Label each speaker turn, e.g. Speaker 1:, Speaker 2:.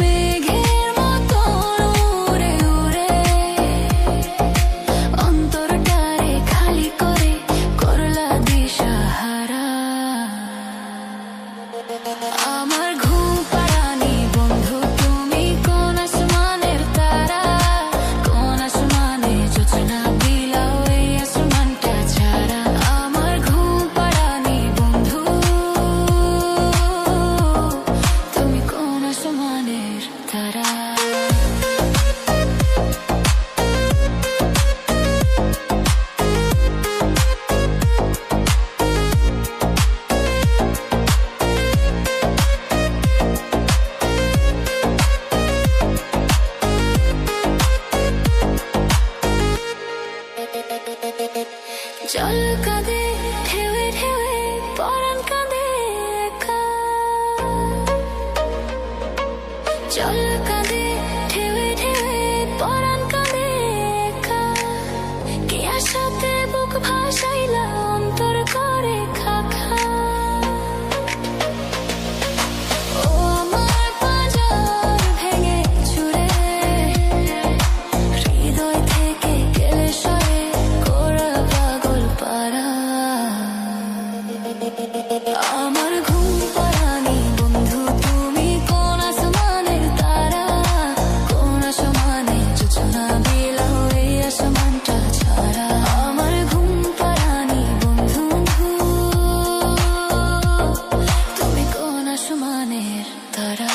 Speaker 1: মেঘের মতো উড়ে উড়ে অন্তরটারে খালি করে করলা দিশাহারা। আমার ঘুম পাড়ানি বন্ধু তুমি কোন আসমানের তারা, কোন আসমানে জোছনা বিলাও এই আসমানটা ছাড়া। আমার ঘুম পাড়ানি বন্ধু তুমি কোন আসমানের তারা। জল কাঁদে ঢেউে ঢেউে পরাণ কাঁদে একা, জল কাঁদে ঢেউে ঢেউে পরাণ কাঁদে একা। কে আশাতে বুক ভাসাইলা অন্তর করে খাখা। ও আমার পাঁজর ভেঙে চুরে হৃদয় থেকে গেলে সরে কোরা পাগল পারা। আমার ঘুম পাড়ানি বন্ধু তুমি কোন আসমানের তারা, কোন আসমানে জোছনা বিলাও এই আসমানটা ছাড়া। আমার ঘুম পাড়ানি বন্ধু তুমি কোন আসমানের তারা।